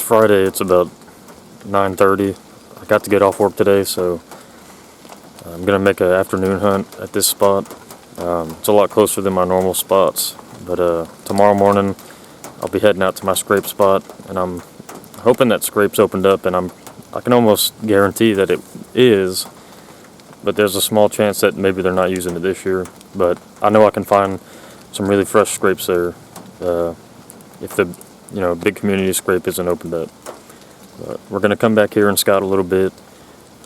Friday. It's about 9:30. I got to get off work today, so I'm gonna make an afternoon hunt at this spot. It's a lot closer than my normal spots, but tomorrow morning I'll be heading out to my scrape spot, and I'm hoping that scrape's opened up, and I can almost guarantee that it is, but there's a small chance that maybe they're not using it this year. But I know I can find some really fresh scrapes there if the big community scrape isn't opened up. But we're gonna come back here and scout a little bit.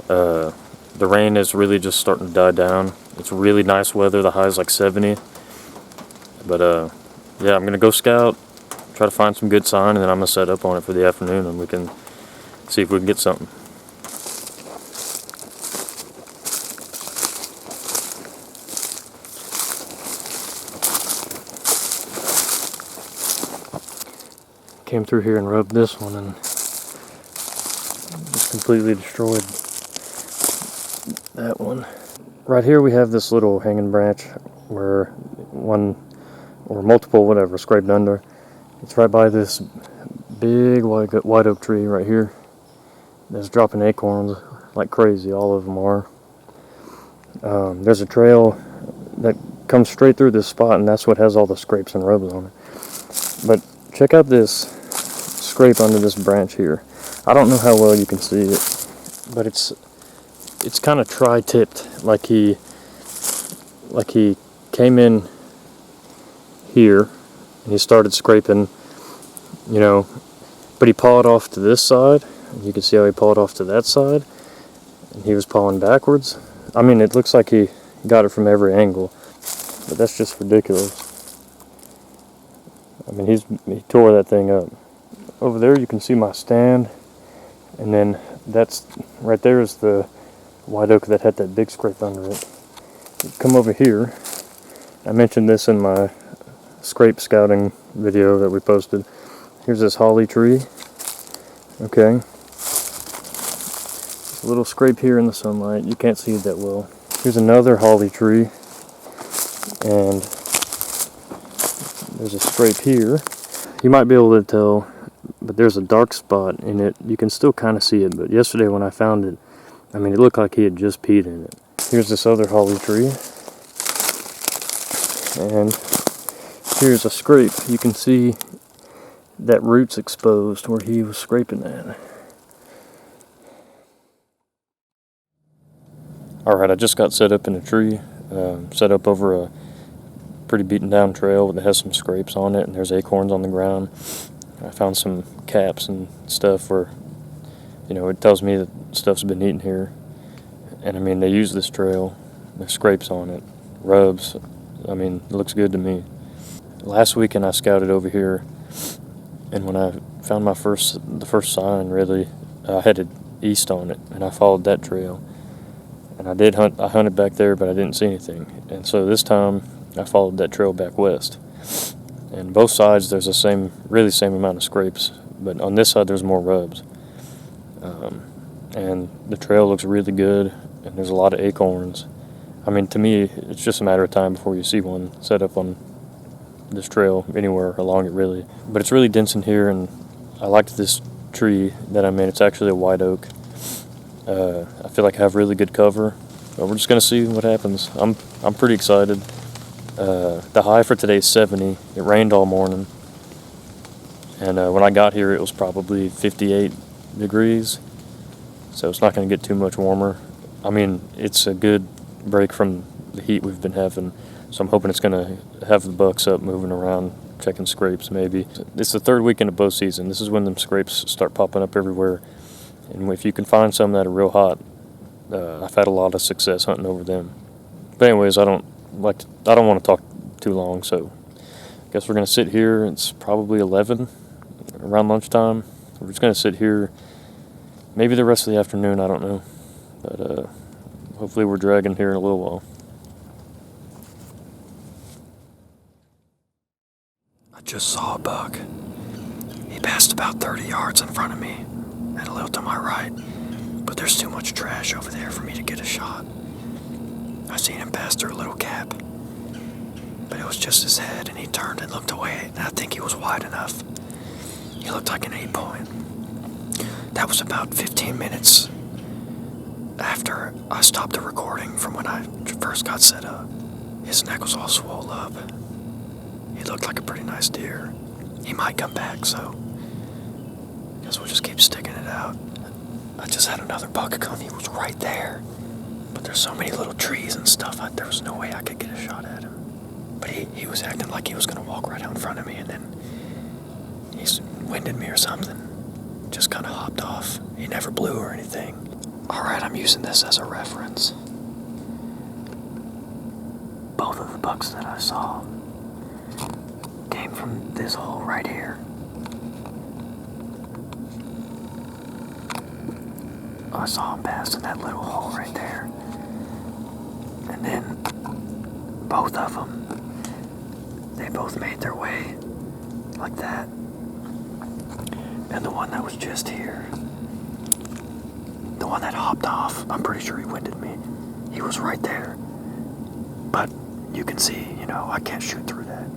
The rain is really just starting to die down. It's really nice weather. The high is like 70. But yeah, I'm gonna go scout, try to find some good sign, and then I'm gonna set up on it for the afternoon, and we can see if we can get something. Came through here and rubbed this one and just completely destroyed that one. Right here we have this little hanging branch where one or multiple, whatever, scraped under. It's right by this big white oak tree right here that's dropping acorns like crazy. All of them are. There's a trail that comes straight through this spot, and that's what has all the scrapes and rubs on it. But check out this scrape under this branch here. I don't know how well you can see it, but it's kind of tri-tipped, like he came in here and he started scraping, but he pawed off to this side, and you can see how he pawed off to that side, and he was pawing backwards. I mean, it looks like he got it from every angle, but that's just ridiculous. I mean, he tore that thing up. Over there you can see my stand, and then that's right there is the white oak that had that big scrape under it. You come over here. I mentioned this in my scrape scouting video that we posted. Here's this holly tree. Okay. A little scrape here in the sunlight. You can't see it that well. Here's another holly tree, and there's a scrape here. You might be able to tell, but there's a dark spot in it. You can still kind of see it, but yesterday when I found it, I mean, it looked like he had just peed in it. Here's this other holly tree, and here's a scrape. You can see that root's exposed where he was scraping at. Alright, I just got set up in a tree, set up over a pretty beaten down trail that has some scrapes on it, and there's acorns on the ground. I found some caps and stuff where, it tells me that stuff's been eaten here. And I mean, they use this trail, there's scrapes on it, rubs. I mean, it looks good to me. Last weekend I scouted over here, and when I found the first sign, really, I headed east on it, and I followed that trail. And I hunted back there, but I didn't see anything. And so this time I followed that trail back west. And both sides there's the same amount of scrapes, but on this side there's more rubs. And the trail looks really good, and there's a lot of acorns. I mean, to me, it's just a matter of time before you see one set up on this trail anywhere along it, really. But it's really dense in here, and I liked this tree that I'm in. It's actually a white oak. I feel like I have really good cover, but we're just gonna see what happens. I'm pretty excited. The high for today is 70. It rained all morning, and when I got here it was probably 58 degrees, so it's not going to get too much warmer. I mean, it's a good break from the heat we've been having, so I'm hoping it's going to have the bucks up moving around, checking scrapes maybe. It's the third weekend of bow season. This is when them scrapes start popping up everywhere, and if you can find some that are real hot, I've had a lot of success hunting over them. But anyways, I don't want to talk too long, so I guess we're going to sit here. It's probably 11, around lunchtime. We're just going to sit here maybe the rest of the afternoon, I don't know. But hopefully we're dragging here in a little while. I just saw a buck. He passed about 30 yards in front of me and a little to my right, but there's too much trash over there for me to get a shot. I seen him pass through a little gap, but it was just his head, and he turned and looked away, and I think he was wide enough. He looked like an 8-point. That was about 15 minutes after I stopped the recording from when I first got set up. His neck was all swole up. He looked like a pretty nice deer. He might come back, so guess we'll just keep sticking it out. I just had another buck come. He was right there. But there's so many little trees and stuff, there was no way I could get a shot at him. But he was acting like he was going to walk right out in front of me, and then he winded me or something. Just kind of hopped off. He never blew or anything. Alright, I'm using this as a reference. Both of the bucks that I saw came from this hole right here. I saw him pass in that little hole right there. And then both of them, they both made their way like that. And the one that was just here, the one that hopped off, I'm pretty sure he winded me. He was right there. But you can see, I can't shoot through that.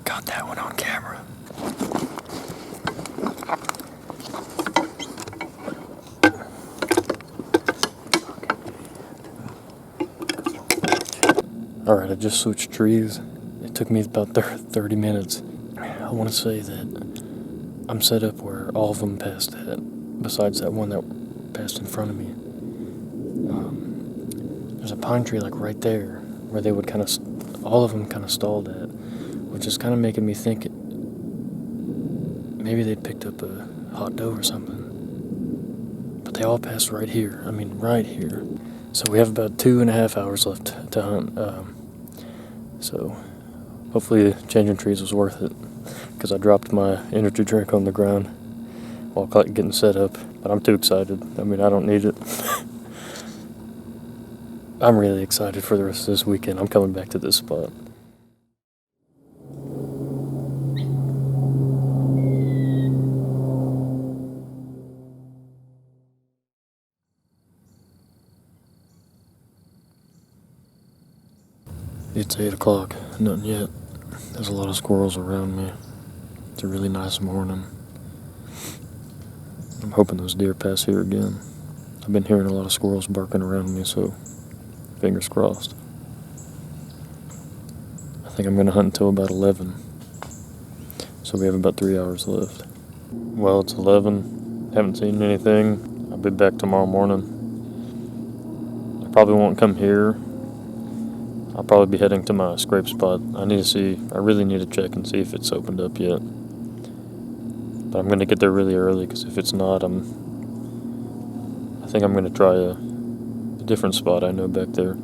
Got that one on camera. Alright, I just switched trees. It took me about 30 minutes. I want to say that I'm set up where all of them passed that, besides that one that passed in front of me. There's a pine tree like right there where they would all of them kind of stalled at, which is kind of making me think maybe they'd picked up a hot doe or something. But they all passed right here. I mean, right here. So we have about 2.5 hours left to hunt. So hopefully changing trees was worth it, because I dropped my energy drink on the ground while getting set up. But I'm too excited. I mean, I don't need it. I'm really excited for the rest of this weekend. I'm coming back to this spot. It's 8 o'clock, nothing yet. There's a lot of squirrels around me. It's a really nice morning. I'm hoping those deer pass here again. I've been hearing a lot of squirrels barking around me, so fingers crossed. I think I'm going to hunt until about 11. So we have about 3 hours left. Well, it's 11. Haven't seen anything. I'll be back tomorrow morning. I probably won't come here. I'll probably be heading to my scrape spot. I really need to check and see if it's opened up yet. But I'm going to get there really early, because if it's not, I think I'm going to try a different spot I know back there.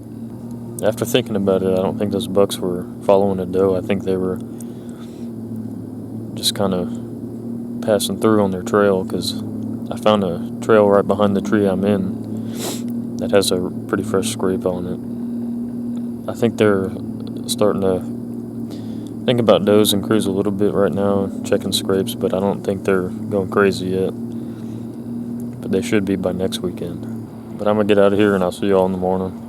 After thinking about it, I don't think those bucks were following a doe. I think they were just kind of passing through on their trail, because I found a trail right behind the tree I'm in that has a pretty fresh scrape on it. I think they're starting to think about does and cruise a little bit right now, checking scrapes, but I don't think they're going crazy yet. But they should be by next weekend. But I'm going to get out of here, and I'll see you all in the morning.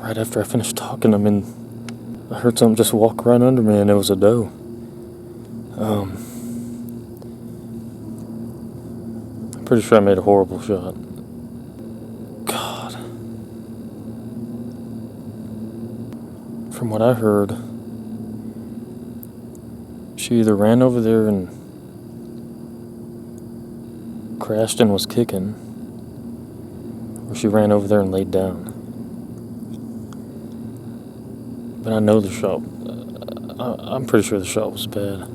Right after I finished talking, I heard something just walk right under me, and it was a doe. I'm pretty sure I made a horrible shot. God. From what I heard, she either ran over there and crashed and was kicking, or she ran over there and laid down. But I know the shot, I'm pretty sure the shot was bad.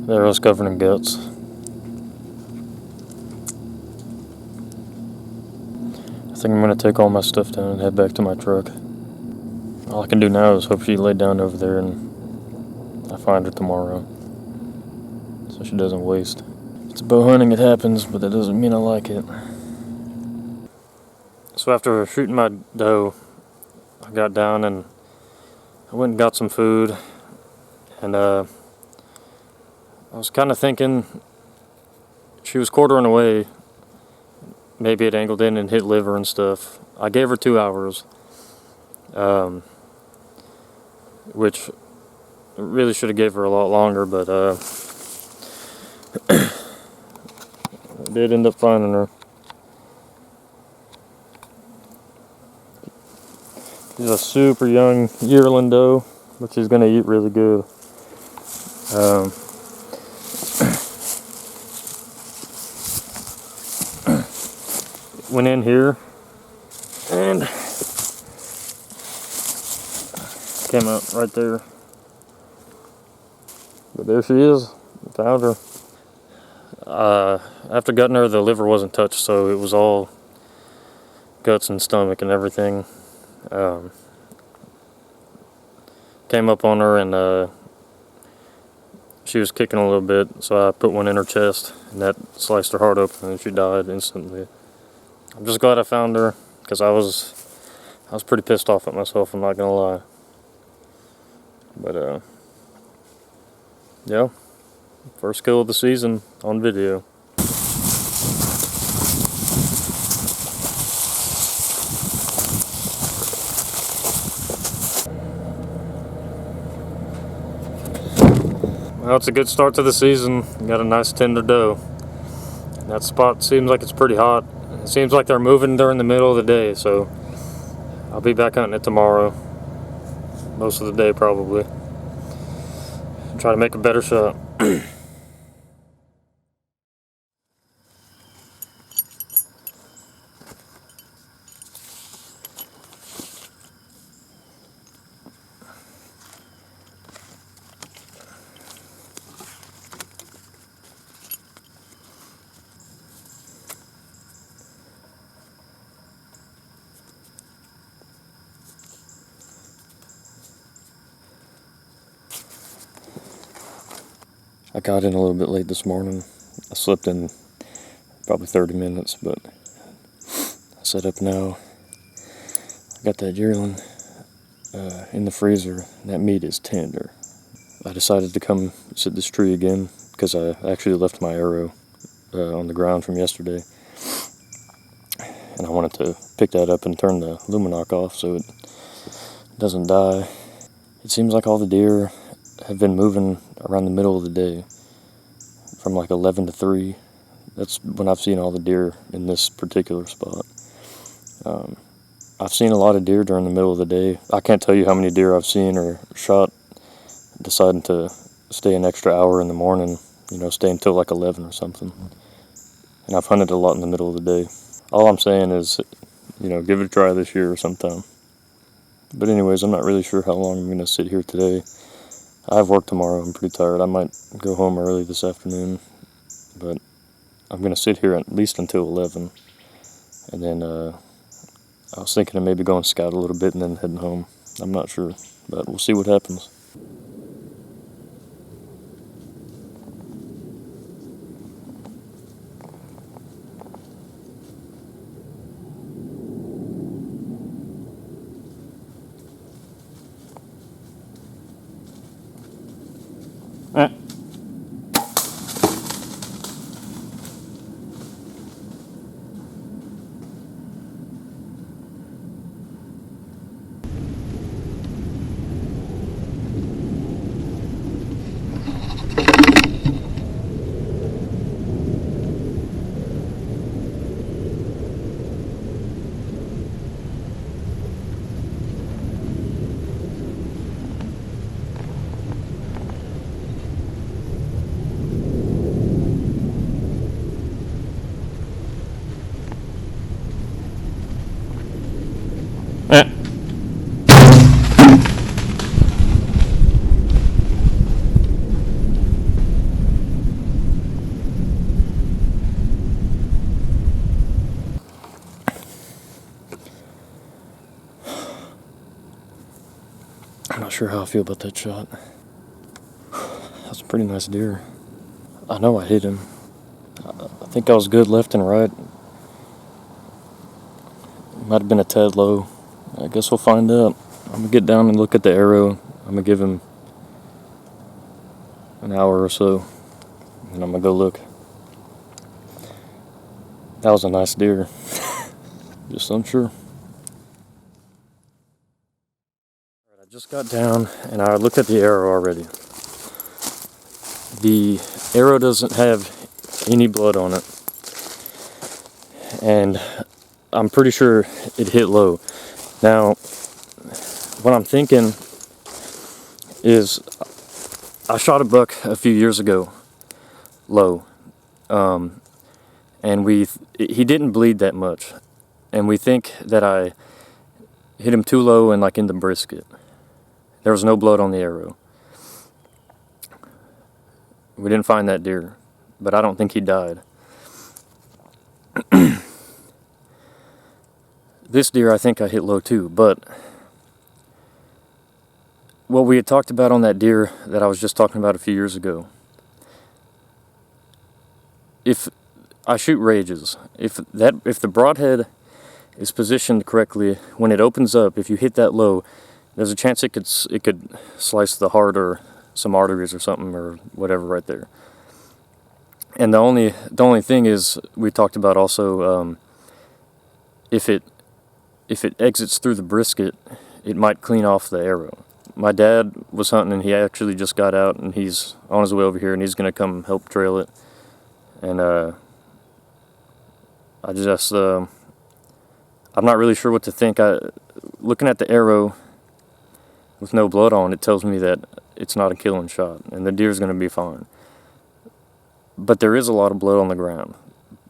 There I was covered in guts. I think I'm going to take all my stuff down and head back to my truck. All I can do now is hope she laid down over there and I find her tomorrow, so she doesn't waste. It's bow hunting, it happens, but that doesn't mean I like it. So after shooting my doe, I got down and I went and got some food, and I was kind of thinking she was quartering away. Maybe it angled in and hit liver and stuff. I gave her 2 hours, which really should have gave her a lot longer, but I did end up finding her. She's a super young yearling doe, but she's going to eat really good. Went in here and came out right there. But there she is. Found her. After gutting her, the liver wasn't touched, so it was all guts and stomach and everything. Came up on her, and she was kicking a little bit, so I put one in her chest, and that sliced her heart open, and she died instantly. I'm just glad I found her, because I was pretty pissed off at myself, I'm not gonna lie. But yeah, first kill of the season on video. Well, it's a good start to the season. Got a nice tender doe. That spot seems like it's pretty hot. It seems like they're moving during the middle of the day, so I'll be back hunting it tomorrow. Most of the day, probably. Try to make a better shot. I got in a little bit late this morning. I slept in probably 30 minutes, but I set up now. I got that yearling in the freezer. That meat is tender. I decided to come sit this tree again because I actually left my arrow on the ground from yesterday. And I wanted to pick that up and turn the luminoc off so it doesn't die. It seems like all the deer have been moving around the middle of the day from like 11 to 3. That's when I've seen all the deer in this particular spot. I've seen a lot of deer during the middle of the day. I can't tell you how many deer I've seen or shot deciding to stay an extra hour in the morning, stay until like 11 or something. And I've hunted a lot in the middle of the day. All I'm saying is, give it a try this year or sometime. But anyways, I'm not really sure how long I'm going to sit here today. I have work tomorrow. I'm pretty tired. I might go home early this afternoon. But I'm going to sit here at least until 11. And then I was thinking of maybe going scout a little bit and then heading home. I'm not sure, but we'll see what happens. I'm not sure how I feel about that shot. That's a pretty nice deer. I know I hit him. I think I was good left and right. Might have been a tad low. I guess we'll find out. I'm going to get down and look at the arrow. I'm going to give him an hour or so, and I'm going to go look. That was a nice deer. Just unsure. I just got down and I looked at the arrow already. The arrow doesn't have any blood on it, and I'm pretty sure it hit low. Now, what I'm thinking is I shot a buck a few years ago low, and he didn't bleed that much, and we think that I hit him too low and like in the brisket. There was no blood on the arrow. We didn't find that deer, but I don't think he died. This deer I think I hit low too, but what we had talked about on that deer that I was just talking about a few years ago, if I shoot rages, if the broadhead is positioned correctly, when it opens up, if you hit that low, there's a chance it could slice the heart or some arteries or something or whatever right there. And the only thing is, we talked about also, if it exits through the brisket, it might clean off the arrow. My dad was hunting and he actually just got out and he's on his way over here and he's going to come help trail it. And I'm not really sure what to think. Looking at the arrow with no blood on it tells me that it's not a killing shot and the deer's going to be fine. But there is a lot of blood on the ground.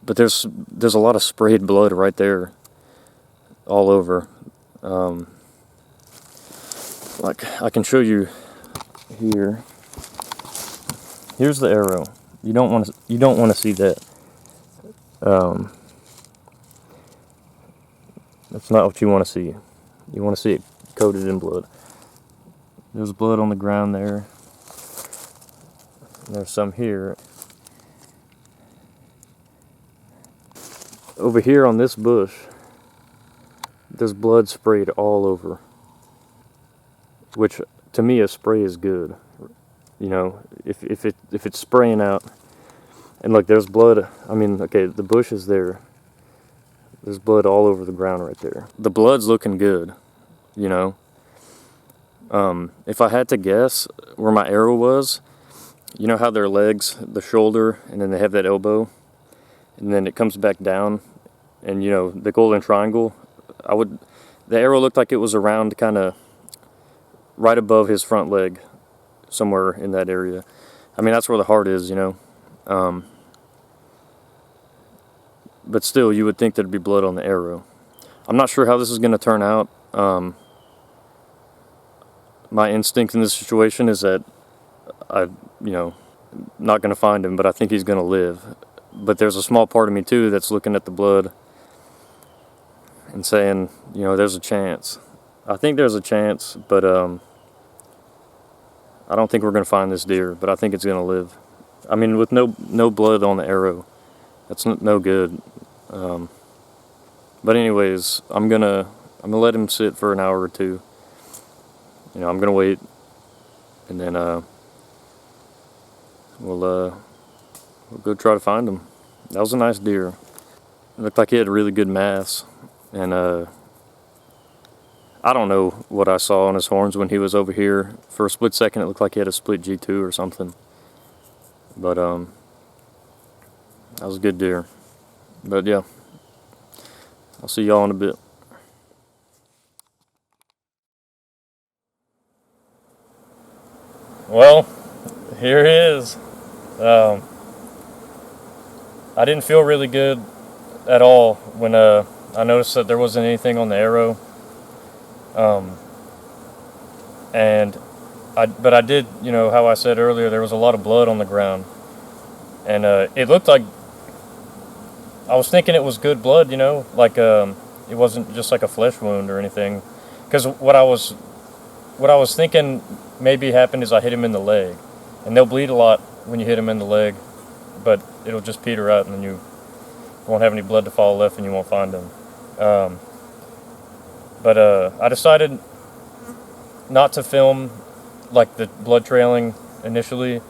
But there's a lot of sprayed blood right there all over. Like I can show you here. Here's the arrow. You don't want to see that. That's not what you want to see. You want to see it coated in blood. There's blood on the ground there. There's some here. Over here on this bush, there's blood sprayed all over. Which, to me, a spray is good. You know, if it's spraying out, and look, there's blood. I mean, okay, the bush is there. There's blood all over the ground right there. The blood's looking good, you know. If I had to guess where my arrow was, you know how their legs, the shoulder, and then they have that elbow, and then it comes back down, and you know, the golden triangle, the arrow looked like it was around kind of right above his front leg, somewhere in that area. I mean, that's where the heart is, you know. But still, you would think there'd be blood on the arrow. I'm not sure how this is going to turn out. My instinct in this situation is that not going to find him, but I think he's going to live. But there's a small part of me too that's looking at the blood and saying, you know, there's a chance. I think there's a chance, but I don't think we're going to find this deer, but I think it's going to live. I mean, with no blood on the arrow, that's no good. But anyways, I'm gonna let him sit for an hour or two. You know, I'm gonna wait, and then we'll go try to find him. That was a nice deer. It looked like he had a really good mass, and I don't know what I saw on his horns when he was over here. For a split second, it looked like he had a split G2 or something. But that was a good deer. But yeah, I'll see y'all in a bit. Well, here he is. I didn't feel really good at all when I noticed that there wasn't anything on the arrow. But I did, you know, how I said earlier, there was a lot of blood on the ground, and it looked like, I was thinking it was good blood, you know, like it wasn't just like a flesh wound or anything. Because what I was thinking maybe happened is I hit him in the leg, and they'll bleed a lot when you hit him in the leg, but it'll just peter out, and then you won't have any blood to follow left, and you won't find him. But I decided not to film like the blood trailing initially,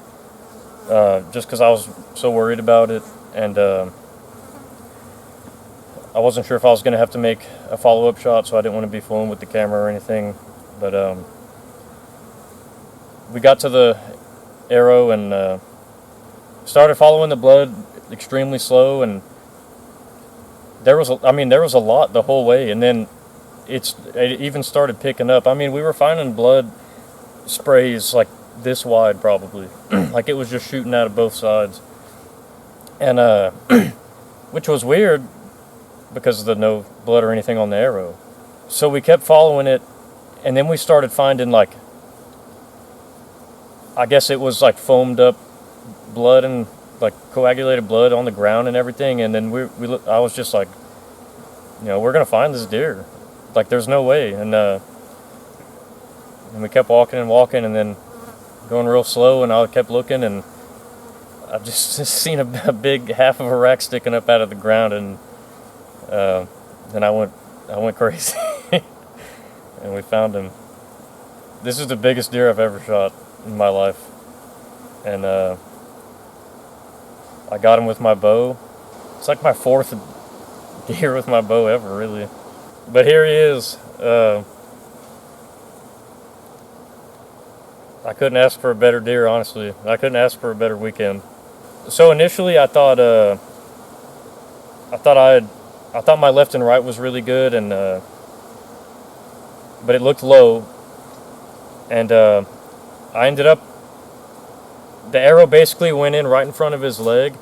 just because I was so worried about it, and I wasn't sure if I was going to have to make a follow-up shot, so I didn't want to be fooling with the camera or anything. But we got to the arrow and started following the blood extremely slow, and there was a lot the whole way, and then it even started picking up. I mean, we were finding blood sprays like this wide probably, like it was just shooting out of both sides, and which was weird because of the no blood or anything on the arrow. So we kept following it, and then we started finding, like, I guess it was like foamed up blood and like coagulated blood on the ground and everything. And then I was just like, you know, we're gonna find this deer. Like, there's no way. And we kept walking and walking, and then going real slow. And I kept looking, and I just seen a big half of a rack sticking up out of the ground, and then I went crazy, and we found him. This is the biggest deer I've ever shot in my life, and I got him with my bow. It's like my fourth deer with my bow ever, really. But here he is. I couldn't ask for a better deer, honestly. I couldn't ask for a better weekend. So initially, I thought my left and right was really good, and but it looked low, and I ended up, the arrow basically went in right in front of his leg,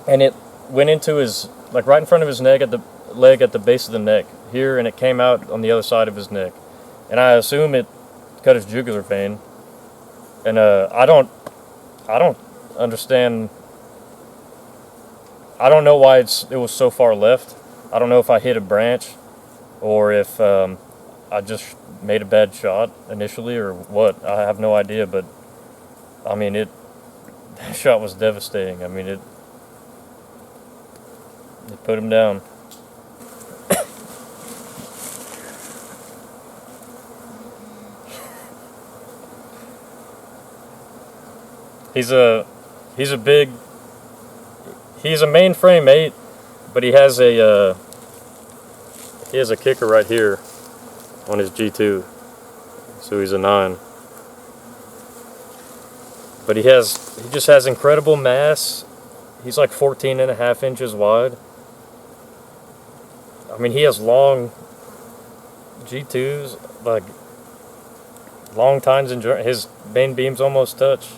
and it went into his, like, right in front of his neck, at the leg at the base of the neck here, and it came out on the other side of his neck, and I assume it cut his jugular vein, and I don't understand. I don't know why it was so far left. I don't know if I hit a branch, or if I just made a bad shot initially, or what. I have no idea, but I mean, it That shot was devastating. I mean, it put him down. He's a mainframe 8, but he has a kicker right here on his G2, so he's a 9. But he just has incredible mass. He's like 14.5 inches wide. I mean, he has long G2s, like long tines and his main beams almost touch.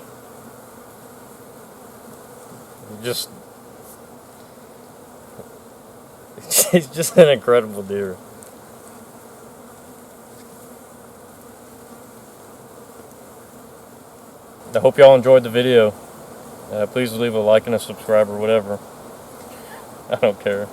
He's just an incredible deer. I hope y'all enjoyed the video. Please leave a like and a subscribe or whatever. I don't care.